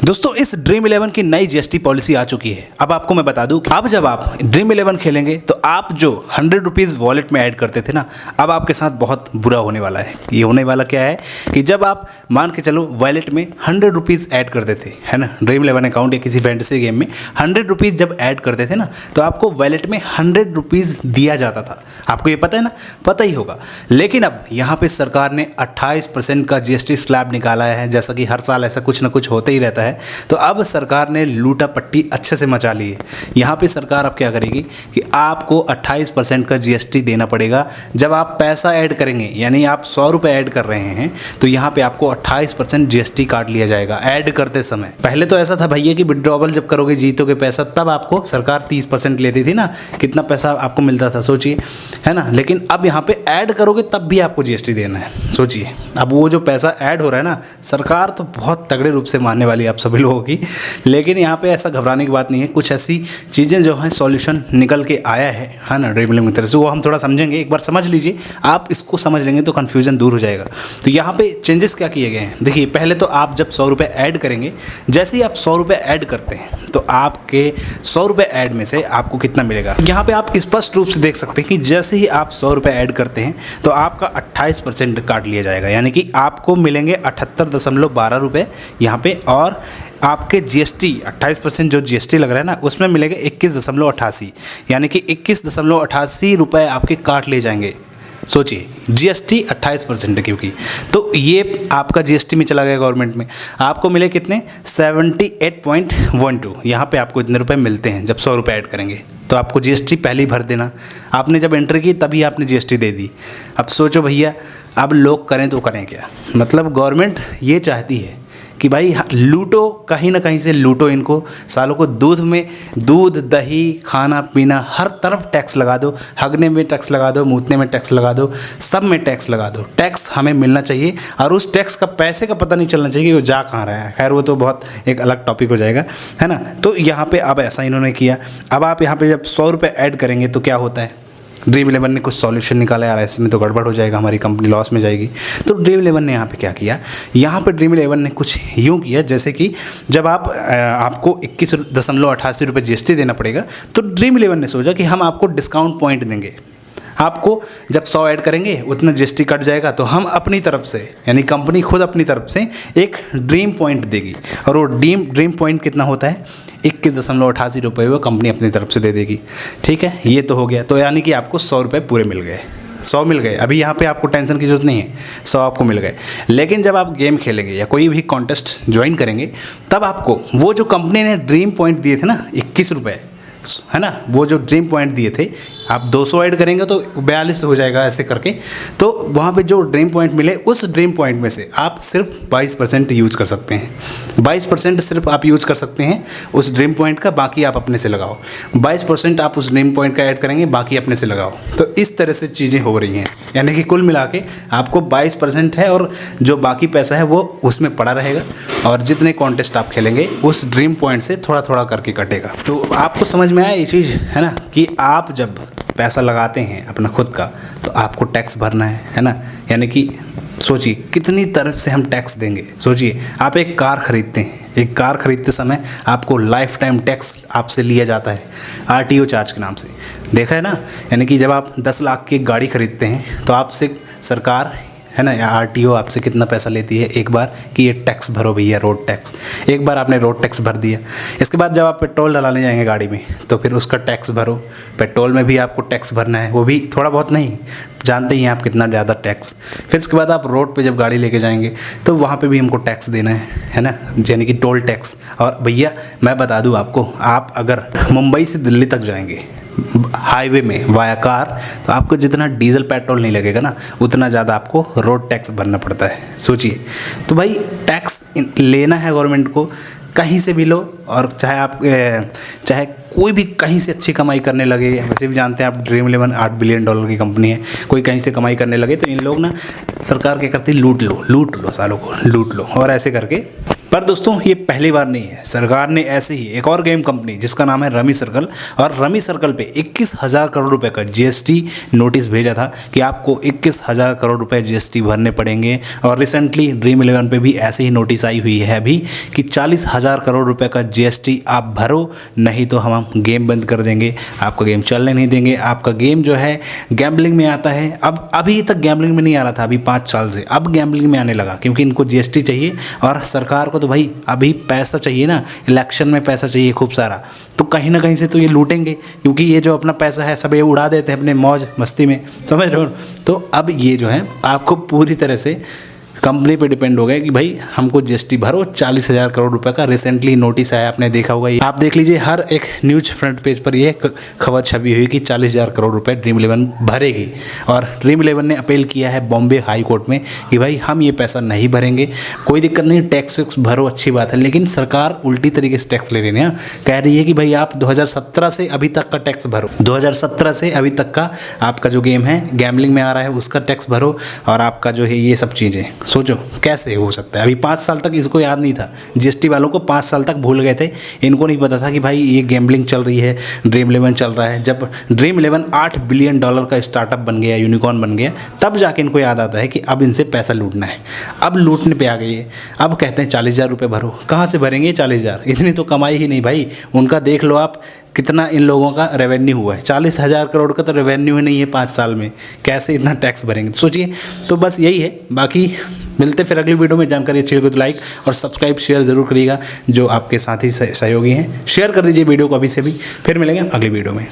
दोस्तों इस ड्रीम 11 की नई जीएसटी पॉलिसी आ चुकी है। अब आपको मैं बता दूं कि अब जब आप ड्रीम 11 खेलेंगे तो आप जो 100 रुपीज़ वॉलेट में ऐड करते थे ना, अब आपके साथ बहुत बुरा होने वाला है। ये होने वाला क्या है कि जब आप मान के चलो वॉलेट में 100 रुपीज़ ऐड करते थे, है ना, ड्रीम 11 अकाउंट या किसी फैंटेसी गेम में 100 रुपीज़ जब ऐड करते थे ना, तो आपको वॉलेट में 100 रुपीज़ दिया जाता था। आपको ये पता है ना, पता ही होगा। लेकिन अब यहाँ पे सरकार ने 28% का जीएसटी स्लैब निकाला है। जैसा कि हर साल ऐसा कुछ ना कुछ होता ही रहता है, तो अब सरकार ने लूटा पट्टी अच्छे से मचा ली है। यहाँ पे सरकार अब क्या करेगी कि आपको 28% का जीएसटी देना पड़ेगा जब आप पैसा ऐड करेंगे। यानी आप 100 रुपये ऐड कर रहे हैं तो यहाँ पे आपको 28% जीएसटी काट लिया जाएगा ऐड करते समय। पहले तो ऐसा था भैया कि विड्रॉवल जब करोगे जीतोगे पैसा, तब आपको सरकार 30% लेती थी ना, कितना पैसा आपको मिलता था सोचिए, है ना। लेकिन अब यहाँ पे ऐड करोगे तब भी आपको जीएसटी देना है। सोचिए अब वो जो पैसा ऐड हो रहा है ना, सरकार तो बहुत तगड़े रूप से मानने वाली है आप सभी लोगों की। लेकिन यहाँ पे ऐसा घबराने की बात नहीं है, कुछ ऐसी चीज़ें जो हैं सॉल्यूशन निकल के आया है ना ड्रीम 11 की तरफ से, वो हम थोड़ा समझेंगे। एक बार समझ लीजिए, आप इसको समझ लेंगे तो कन्फ्यूजन दूर हो जाएगा। तो यहाँ पे चेंजेस क्या किए गए हैं, देखिए। पहले तो आप जब 100 रुपये ऐड करेंगे, जैसे ही आप 100 रुपये ऐड करते हैं तो आपके 100 रुपये ऐड में से आपको कितना मिलेगा, यहाँ पे आप स्पष्ट रूप से देख सकते हैं कि जैसे ही आप 100 रुपये ऐड करते हैं तो आपका 28% काट लिया जाएगा। यानी कि आपको मिलेंगे 78.12 रुपये यहाँ पे, और आपके जीएसटी 28% जो जीएसटी लग रहा है ना, उसमें मिलेगा 21.88, यानी कि 21.88 रुपये आपके काट लिए जाएंगे। सोचिए जीएसटी 28% है क्योंकि, तो ये आपका जीएसटी में चला गया गवर्नमेंट में। आपको मिले कितने 78.12, यहाँ पे आपको इतने रुपए मिलते हैं जब 100 रुपये ऐड करेंगे। तो आपको जीएसटी पहले ही भर देना, आपने जब एंट्री की तभी आपने जीएसटी दे दी। अब सोचो भैया, अब लोग करें तो करें क्या। मतलब गवर्नमेंट ये चाहती है कि भाई लूटो, कहीं ना कहीं से लूटो इनको सालों को। दूध दही खाना पीना हर तरफ टैक्स लगा दो, हगने में टैक्स लगा दो, मूतने में टैक्स लगा दो, सब में टैक्स लगा दो। टैक्स हमें मिलना चाहिए, और उस टैक्स का पैसे का पता नहीं चलना चाहिए कि वो जा कहाँ रहा है। खैर वो तो बहुत एक अलग टॉपिक हो जाएगा, है ना। तो यहाँ पे अब ऐसा इन्होंने किया। अब आप यहाँ पे जब 100 रुपये ऐड करेंगे तो क्या होता है, ड्रीम 11 ने कुछ सॉल्यूशन निकाला यार, इसमें तो गड़बड़ हो जाएगा, हमारी कंपनी लॉस में जाएगी। तो ड्रीम 11 ने यहाँ पे क्या किया, यहाँ पे ड्रीम 11 ने कुछ यूँ किया जैसे कि जब आपको 21.88 रुपये जीएसटी देना पड़ेगा, तो ड्रीम 11 ने सोचा कि हम आपको डिस्काउंट पॉइंट देंगे। आपको जब 100 ऐड करेंगे उतना जीएसटी कट जाएगा, तो हम अपनी तरफ से, यानी कंपनी खुद अपनी तरफ से एक ड्रीम पॉइंट देगी। और वो ड्रीम पॉइंट कितना होता है, 21.88 रुपये वो कंपनी अपनी तरफ से दे देगी। ठीक है, ये तो हो गया। तो यानी कि आपको 100 रुपये पूरे मिल गए, 100 मिल गए। अभी यहाँ पे आपको टेंशन की जरूरत नहीं है, 100 आपको मिल गए। लेकिन जब आप गेम खेलेंगे या कोई भी कॉन्टेस्ट ज्वाइन करेंगे, तब आपको वो जो कंपनी ने ड्रीम पॉइंट दिए थे ना 21 रुपये, है ना, वो जो ड्रीम पॉइंट दिए थे, आप 200 ऐड करेंगे तो 42 हो जाएगा ऐसे करके। तो वहाँ पे जो ड्रीम पॉइंट मिले, उस ड्रीम पॉइंट में से आप सिर्फ 22% यूज कर सकते हैं। 22% सिर्फ आप यूज कर सकते हैं उस ड्रीम पॉइंट का, बाकी आप अपने से लगाओ। 22% आप उस ड्रीम पॉइंट का ऐड करेंगे, बाकी अपने से लगाओ। तो इस तरह से चीज़ें हो रही हैं, यानी कि कुल मिला के आपको 22% है, और जो बाकी पैसा है वो उसमें पड़ा रहेगा, और जितने कॉन्टेस्ट आप खेलेंगे उस ड्रीम पॉइंट से थोड़ा थोड़ा करके कटेगा। तो आपको समझ में आया ये चीज़, है ना, कि आप जब पैसा लगाते हैं अपना खुद का, तो आपको टैक्स भरना है ना। यानी कि सोचिए कितनी तरफ से हम टैक्स देंगे। सोचिए आप एक कार खरीदते हैं, एक कार खरीदते समय आपको लाइफ टाइम टैक्स आपसे लिया जाता है आरटीओ चार्ज के नाम से, देखा है ना। यानी कि जब आप 10 लाख की गाड़ी खरीदते हैं तो आपसे सरकार, है ना, या आरटीओ आपसे कितना पैसा लेती है एक बार, कि ये टैक्स भरो भैया, रोड टैक्स। एक बार आपने रोड टैक्स भर दिया, इसके बाद जब आप पेट्रोल डलाने जाएंगे गाड़ी में तो फिर उसका टैक्स भरो। पेट्रोल में भी आपको टैक्स भरना है, वो भी थोड़ा बहुत नहीं, जानते ही हैं आप कितना ज़्यादा टैक्स। फिर उसके बाद आप रोड पे जब गाड़ी लेके जाएंगे तो वहाँ पे भी हमको टैक्स देना है ना, यानी कि टोल टैक्स। और भैया मैं बता दूँ आपको, आप अगर मुंबई से दिल्ली तक जाएंगे हाईवे में वाया कार, तो आपको जितना डीजल पेट्रोल नहीं लगेगा ना, उतना ज़्यादा आपको रोड टैक्स भरना पड़ता है। सोचिए, तो भाई टैक्स लेना है गवर्नमेंट को, कहीं से भी लो। और चाहे कोई भी कहीं से अच्छी कमाई करने लगे, वैसे भी जानते हैं आप ड्रीम 11 $8 बिलियन की कंपनी है, कोई कहीं से कमाई करने लगे तो इन लोग ना सरकार क्या करती है, लूट लो सालों को, लूट लो, और ऐसे करके। पर दोस्तों ये पहली बार नहीं है, सरकार ने ऐसे ही एक और गेम कंपनी जिसका नाम है रमी सर्कल, और रमी सर्कल पे 21,000 करोड़ रुपए का जीएसटी नोटिस भेजा था कि आपको 21,000 करोड़ रुपए जीएसटी भरने पड़ेंगे। और रिसेंटली ड्रीम 11 पे भी ऐसे ही नोटिस आई हुई है अभी कि 40,000 करोड़ रुपए का जीएसटी आप भरो, नहीं तो हम गेम बंद कर देंगे, आपका गेम चलने नहीं देंगे। आपका गेम जो है गैम्बलिंग में आता है, अब अभी तक गैम्बलिंग में नहीं आ रहा था, अभी 5 साल से अब गैम्बलिंग में आने लगा, क्योंकि इनको जीएसटी चाहिए और सरकार को तो भाई अभी पैसा चाहिए ना, इलेक्शन में पैसा चाहिए खूब सारा, तो कहीं ना कहीं से तो ये लूटेंगे, क्योंकि ये जो अपना पैसा है सब ये उड़ा देते हैं अपने मौज मस्ती में, समझ रहे हो। तो अब ये जो है आपको पूरी तरह से कंपनी पे डिपेंड हो गया कि भाई हमको जीएसटी भरो 40,000 करोड़ रुपए का। रिसेंटली नोटिस आया, आपने देखा होगा, आप देख लीजिए हर एक न्यूज फ्रंट पेज पर ये खबर छपी हुई कि 40,000 करोड़ रुपए ड्रीम 11 भरेगी। और ड्रीम 11 ने अपील किया है बॉम्बे हाई कोर्ट में कि भाई हम ये पैसा नहीं भरेंगे, कोई दिक्कत नहीं, टैक्स वैक्स भरो, अच्छी बात है, लेकिन सरकार उल्टी तरीके से टैक्स ले रही है, कह रही है कि भाई आप 2017 से अभी तक का टैक्स भरो, 2017 से अभी तक का आपका जो गेम है गैम्बलिंग में आ रहा है उसका टैक्स भरो, और आपका जो है ये सब चीज़ें सोचो कैसे हो सकता है। अभी 5 साल तक इसको याद नहीं था, जीएसटी वालों को 5 साल तक भूल गए थे, इनको नहीं पता था कि भाई ये गैम्बलिंग चल रही है, ड्रीम 11 चल रहा है। जब ड्रीम 11 $8 बिलियन का स्टार्टअप बन गया, यूनिकॉर्न बन गया, तब जाके इनको याद आता है कि अब इनसे पैसा लूटना है। अब लूटने पे आ गई है, अब कहते हैं 40,000 रुपये भरो। कहाँ से भरेंगे 40,000? इतनी तो कमाई ही नहीं भाई उनका। देख लो आप कितना इन लोगों का रेवेन्यू हुआ है, 40,000 करोड़ का तो रेवेन्यू ही नहीं है 5 साल में, कैसे इतना टैक्स भरेंगे सोचिए। तो बस यही है, बाकी मिलते फिर अगली वीडियो में। जानकारी अच्छी लगी तो लाइक और सब्सक्राइब शेयर ज़रूर करिएगा, जो आपके साथी सहयोगी हैं शेयर कर दीजिए वीडियो को अभी से भी। फिर मिलेंगे अगली वीडियो में।